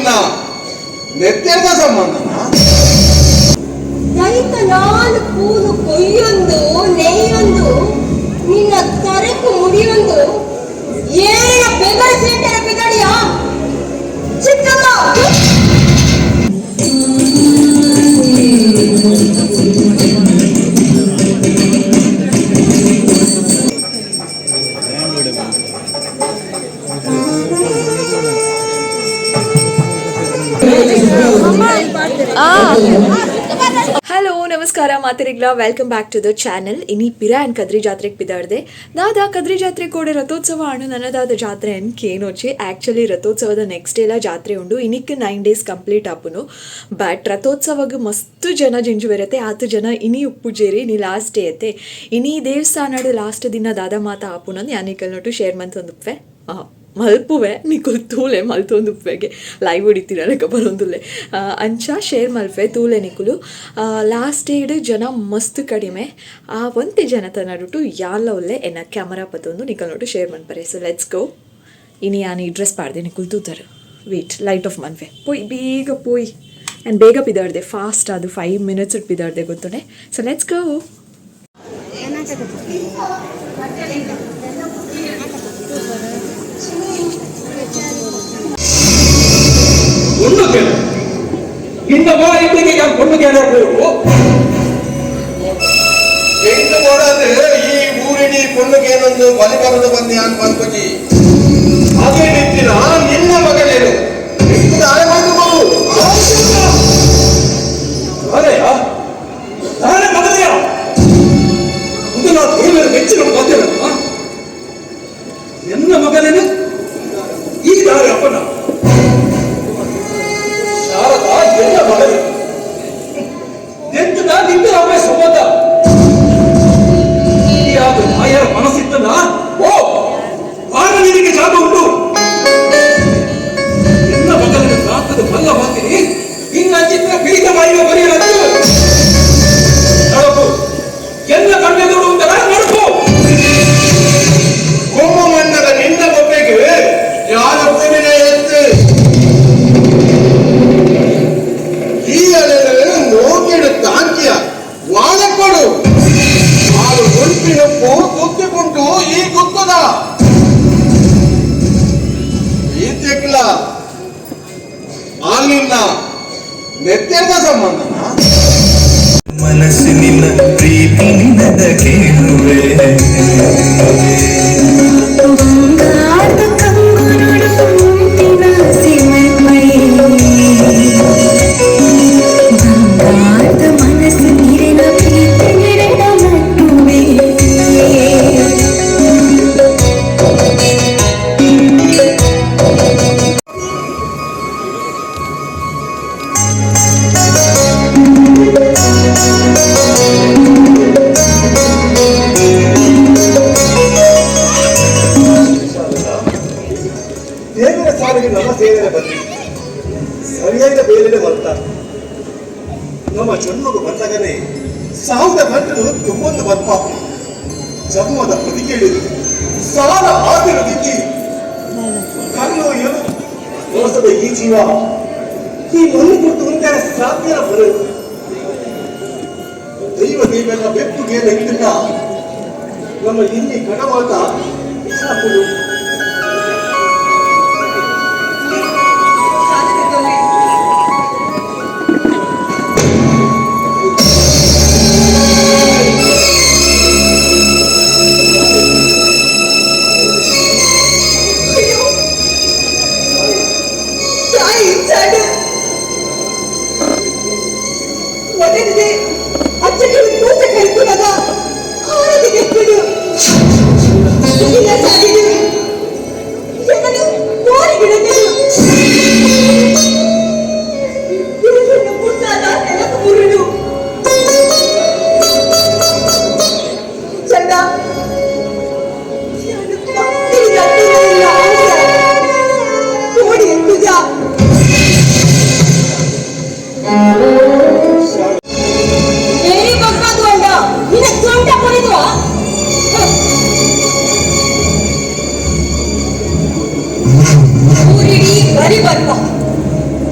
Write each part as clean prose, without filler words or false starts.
ನಿನ್ನ ನೆತ್ತೆದ ಸಂಬಂಧನ ದೈತ ನಾನು ಪೂನು ಕೊಯ್ಯೊಂದು ನೆಯ್ಯೊಂದು ನಿನ್ನ ತರಕು ಮುಡಿಯೊಂದು ಏನ ಬೆಗಲ್ ಸೇಟರ ಬಿಗಡಿಯ ಚಿಕ್ಕಮ್ಮ ಹಲೋ ನಮಸ್ಕಾರ ಮಾತಿರಿಗ್ಲ welcome back to the channel. ಇನಿ ಪಿರಾ ಆ್ಯಂಡ್ ಕದ್ರಿ ಜಾತ್ರೆಗೆ ಬಿದ್ದಾಡ್ದೆ ನಾದ ಕದ್ರಿ ಜಾತ್ರೆ ಕೂಡ ರಥೋತ್ಸವ ಅಣ್ಣು ನನ್ನದಾದ ಜಾತ್ರೆ ಅನ್ ಕೇನೋಚೆ ಆ್ಯಕ್ಚುಲಿ ರಥೋತ್ಸವದ ನೆಕ್ಸ್ಟ್ ಡೇಲ ಜಾತ್ರೆ ಉಂಡು ಇನಿಕ್ 9 days ಕಂಪ್ಲೀಟ್ ಆಪುನು. ಬಟ್ ರಥೋತ್ಸವಗೆ ಮಸ್ತ್ ಜನ ಜಿಂಜು ಬರತ್ತೆ ಆತು ಜನ ಇನಿ ಉಪ್ಪುಜೇರಿ ಇನಿ ಲಾಸ್ಟ್ ಡೇ ಐತೆ ಇನಿ ದೇವಸ್ಥಾನಡ್ ಲಾಸ್ಟ್ ದಿನ ದಾದ ಮಾತ ಆಪುನಂದು ಯಾನಿಕಲ್ ನೋಟು ಶೇರ್ ಮಂತೊಂದುಪ್ಪೆ ಮಲ್ಪುವೆ ನಿಕುಲ್ ತೂಲೆ ಮಲ್ತೊಂದುಪ್ಪೆಗೆ ಲೈವ್ ಹೊಡಿತೀರಕ್ಕ ಬರೋಂದುಲ್ಲೆ ಅಂಚ ಶೇರ್ ಮಲ್ಪೆ ತೂಲೆ ನಿಕುಲು ಲಾಸ್ಟ್ ಡೇಡ್ ಜನ ಮಸ್ತ್ ಕಡಿಮೆ ಆ ಒಂತೆ ಜನ ತನಡುಟು ಯಾಲ ಒಲ್ಲೆ ಎನ್ನ ಕ್ಯಾಮರಾ ಪತ್ತೊಂದು ನಿಕಲ್ ನೋಟು ಶೇರ್ ಮನ್ಪರೆ. So let's go. ಇನಿ ಯಾನು ಈ ಡ್ರೆಸ್ ಪಾಡ್ದೆ ನಿಕುಲ್ ತೂತಾರೆ ವೇಟ್ ಲೈಟ್ ಆಫ್ ಮನ್ವೆ ಪೋಯ್ ಬೇಗ ಪೋಯ್ ಆ್ಯಂಡ್ ಬೇಗ ಪಿದಾಡ್ದೆ ಫಾಸ್ಟ್ ಅದು 5 minutes ಪಿದಾಡ್ದೆ ಗೊತ್ತುನೆ. So let's go. இந்த மாதிரி ഞാൻ பொண்ணு கேட்கறப்போ ಎಂಟು ಕೊಡದು ಈ ಊರಿಡಿ ಪೊಣ್ಣುಗೇನೊಂದು ಬಲಿ ಬರಲು ಬಂದಿ ಅಂತ ಬಂದ್ಬಿಟ್ಟು ಅದೇ ನಿಂತಿನ ನಿನ್ನ ಮಗನೇನು ನಾಳೆ ಮಾಡ್ಕೋಬಹುದು ಅರೆಯ ನಾಳೆ ಮಗನೆಯ ಇದು ನಾವು ದೇವರ ಮೆಚ್ಚಿನ ಬಂದಿರ ಎನ್ನ ಮಗನೇನು ಈ ದಾರಿ ಅಪ್ಪನ ಶಾರದಾ ಎನ್ನ ಮಗನೇ ಎಂತ ನಿಂದ ಅವೇ ಸಂಬಂಧ ಯಾವುದು ಮಾಯರ ಮನಸ್ಸಿತ್ತಲ್ಲ ಓ ಆಗ ನಿನಗೆ ಜಾಗ ಉಂಟು ಎನ್ನ ಮಗನ ಸಾಕದು ಮಲ್ಲ ಬಂದಿನಿ ಇನ್ನ ಚಿತ್ರ ಬೀಗ ಬಾಯಿಯ ಬರೆಯಲಂತು ನಡಕು ಎನ್ನ ಕಣ್ಣೆದುರು ಉಂಟಲ್ಲ ನಡಕು ಕೊಮ್ಮ ಮಣ್ಣದ ನಿನ್ನ ಬೊಬ್ಬೆಗೆ ಯಾರ ಭೂಮಿನ ಎತ್ತು ಈ ಅಲೆಗಳು ನೋಡಿಡು ಕಾಂತಿಯ ವಾದಕೊಡು ಆರು ಗುಂಪಿನಪ್ಪು ತುತ್ತಿಕೊಂಡು ಈ ಗುತ್ತದ ಈ ತೆಕ್ಲ ಅಲ್ಲಿನ ನೆತ್ತೆದ ಸಂಬಂಧನ ಮನಸ್ಸಿನಿಂದ ಪ್ರೀತಿ ನಿನದ ಕೇಳುವೆ ದೇವರ ಸಾಲಿಗೆ ನಮ್ಮ ಸೇವೆಯ ಬಂದಿ ಸರಿಯಾದ ಬೇಲಿನ ಬಂತ ನಮ್ಮ ಜನ್ಮವು ಬಂದಾಗಲೇ ಸಾವಿರ ಗಂಟಲು ತುಂಬೊಂದು ಬಂಪ ಜನ್ಮದ ಪ್ರತಿ ಕೇಳಿದು ಸಾಲ ಆದಿರು ದಿಕ್ಕಿ ಕಣ್ಣು ಏನು ಮೋಸದ ಈ ಜೀವ ಈ ಮಣ್ಣು ಕೊಟ್ಟು ಮುಂದೆ ಸಾಧ್ಯ ಬರೋದು ದೈವ ದೇವೆಲ್ಲ ಬೆಪ್ಪುಗೆ ಹಿಡಿದ ನಮ್ಮ ಇಲ್ಲಿ ಕಡವಾಟ ಸಾಕುದು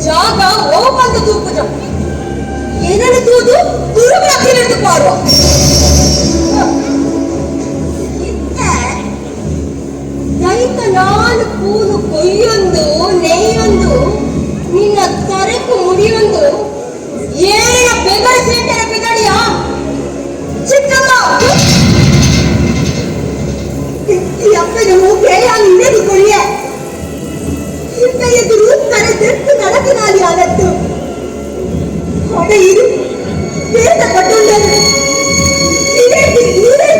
ಜಾಗ ಓಪಂದು ತೂಪುಜ ಏನನ್ನು ತೂದು ತುರುಬಾಕಿನದ್ದು ಪಾರುವ ದೈತ ನಾನು ಪೂನು ಕೊಯ್ಯೊಂದು ನೇಯೊಂದು ನಿನ್ನ ತರೆಕು ಮುಡಿಯೊಂದು ಏನ ಬೆಗರ ಸೇಟರ ಬಿಗಡಿಯ ಚಿಕ್ಕಮ್ಮ ಈ ಅಪ್ಪನ ಮೂಕೆ ನಾನು ಇನ್ನೇನು ಕೊಡಿಯ ಇಂತ ಎದುರು ತರೆದೆತ್ತು ನಡಕಿನಾಲಿ ಆದದ್ದು ಹೊಡೆ ಇರು ಬೇತ ಕಟ್ಟುಂಡರು ಇವೇ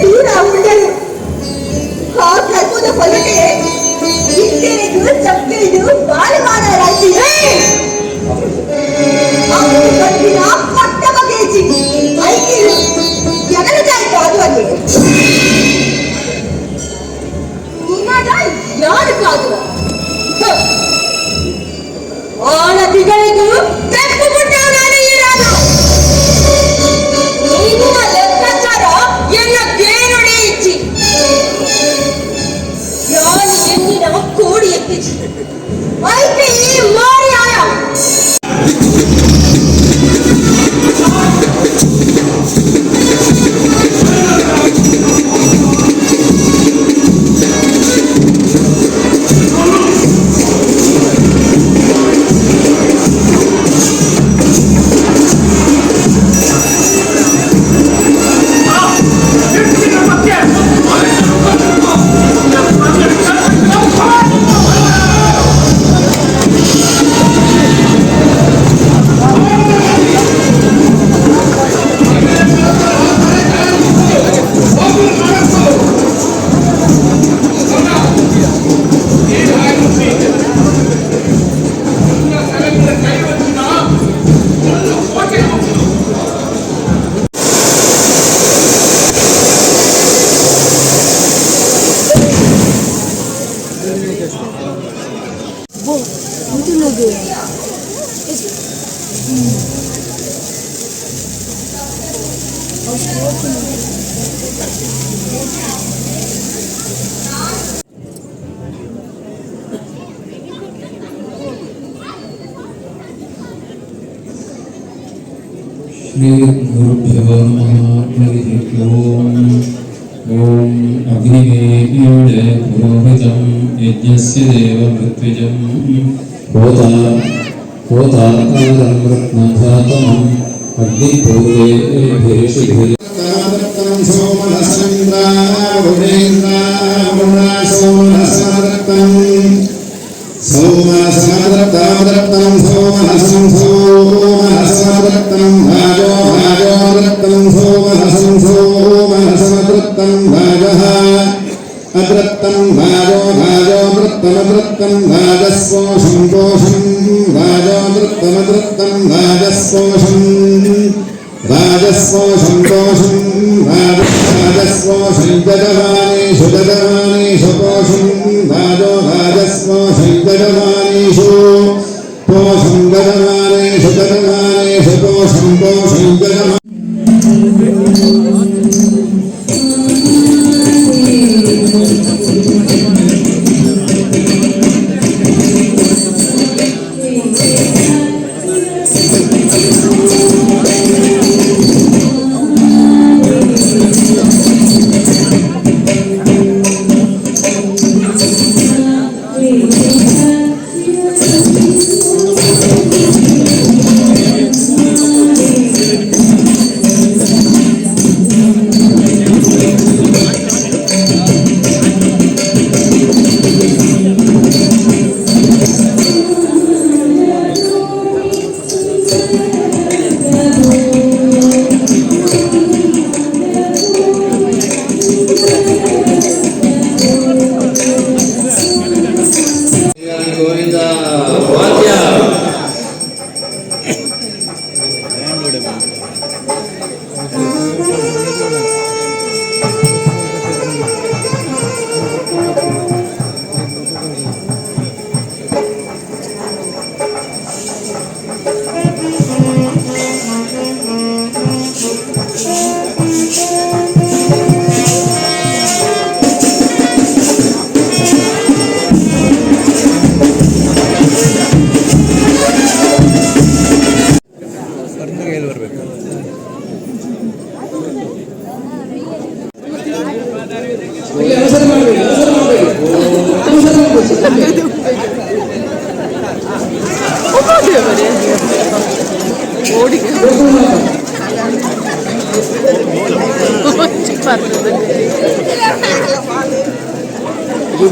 ದೂರ ಉಂಡರು ಆ ಕರ್ಪದ ಹೊಲಕ್ಕೆ ಇಟ್ಟೆದು ಚಪ್ಪೆದು ಬಾಲಮಾನರಾಯ್ತಿದೆ ಅವನು ಕಟ್ಟಿನ ಪಟ್ಟಮ ಕೇಜಿ ಐಕಿರು ಎಗಲದಾಯ್ತು ಅದು ಅಲ್ಲಿ ನಿನ್ನದ ಯಾರು ಕಾದು ಆಳದಿಗಳಿಗೂ ತೆಪ್ಪು ಬಿಟ್ಟವನಾನೆ ಈ ರಾಜ ನಿನ್ನ ಲೆಕ್ಕಾಚಾರ ಎನ್ನ ಕೇನುಡಿ ಇಚ್ಚಿ ಯಾರು ಎನ್ನಿನ ಕೋಡಿ ಎತ್ತಿಚ್ಚಿ ಐತೆ ಈ ಮಾರಿಯಾಯ श्री गुरुभ्यो नमः। हरिः ओम्। ओम अग्निवेद्युणे पुरोहितं यज्ञस्य देवमृत्युजं होताकारं रत्नधातमम् अग्निपूर्वेभिषिभिः सोमरत्नं सोमहसं सोमहसमरत्नं भाजोरत्नं सोमहसं सोमहसमरत्नं भाजः अद्रत्नं भाजोवृत्तमवृत्तं भाजस्पोषं पोषं भाजोवृत्तमवृत्तं भाजस्पोषं पोषं भाजस्पोषं जगमानेषु पोषं भाजस्पोषं जगमानेषु पोषं जगमानेषु पोषं जगमानेषु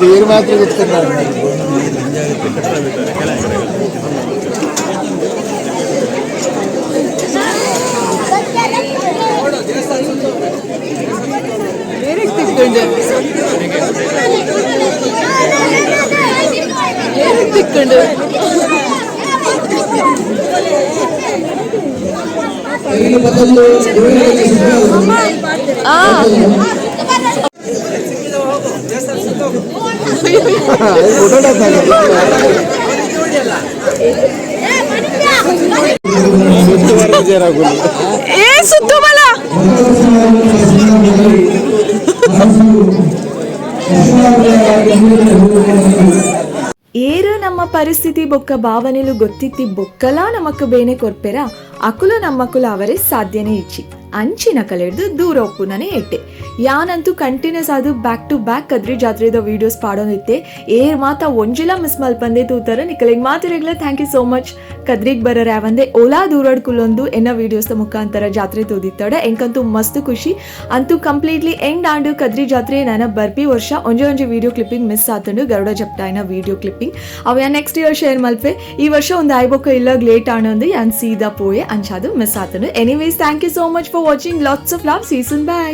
ನೀರು ಮಾತ್ರ ಗೊತ್ತಿಲ್ಲ. ఏరు ನಮ್ಮ ಪರಿಸ್ಥಿತಿ ಬೊಕ್ಕ ಭಾವನೆಲು ಗೊತ್ತಿತ್ತಿ ಬೊಕ್ಕಲ ನಮಕ್ ಬೇನೆ ಕೊರ್ಪೆರ ಅಕುಲು ನಮ್ಮಕುಲು ಅವರೇ ಸಾಧ್ಯನೇ ಇಚ್ಚಿ ಅಂಚಿನ ಕಲೆಡ್ದು ದೂರ ಒಪ್ಪುನನೆ ಎಟ್ಟೆ ಯಾನಂತೂ ಕಂಟಿನ್ಯೂಸ್ ಅದು ಬ್ಯಾಕ್ ಟು ಬ್ಯಾಕ್ ಕದ್ರಿ ಜಾತ್ರೆದ ವಿಡಿಯೋಸ್ ಪಾಡೋನಿತ್ತೆ ಏರ್ ಮಾತ ಒಂಜಿಲ ಮಿಸ್ ಮಲ್ಪಂದೆ ತೂತರ ನಿಕಲಿಗೆ ಮಾತಿರಗ್ಲ ಥ್ಯಾಂಕ್ ಯು ಸೋ ಮಚ್ ಕದ್ರಿಗೆ ಬರೋರು ಯಾವಂದೆ ಓಲಾ ದೂರಡ್ ಕುಲೊಂದು ಎನ್ನ ವಿಡಿಯೋಸ್ ಮುಖಾಂತರ ಜಾತ್ರೆ ತೋದಿತ್ತಾಡೆ ಎಂಕಂತೂ ಮಸ್ತ್ ಖುಷಿ ಅಂತೂ ಕಂಪ್ಲೀಟ್ಲಿ ಎಂಡ್ ಆಂಡು ಕದ್ರಿ ಜಾತ್ರೆ ನನ್ನ ಬರ್ಪಿ ವರ್ಷ ಒಂಜಿ ವಿಡಿಯೋ ಕ್ಲಿಪ್ಪಿಂಗ್ ಮಿಸ್ ಆತಂಡು ಗರುಡ ಜಪ್ಟಾಯಿನ ವಿಡಿಯೋ ಕ್ಲಿಪ್ಪಿಂಗ್ ಅವ ಯಾನ್ ನೆಕ್ಸ್ಟ್ ಇಯರ್ ಶೇರ್ ಮಲ್ಪೆ ಈ ವರ್ಷ ಒಂದು ಐಬೊಕ್ಕ ಇಲ್ಲ ಲೇಟ್ ಆಣೊಂದು ಯಾನ್ ಸೀದಾ ಪೋಯೆ ಅಂಚಾದು ಮಿಸ್ ಆತಂಡು anyways thank you so much for watching lots of love season by.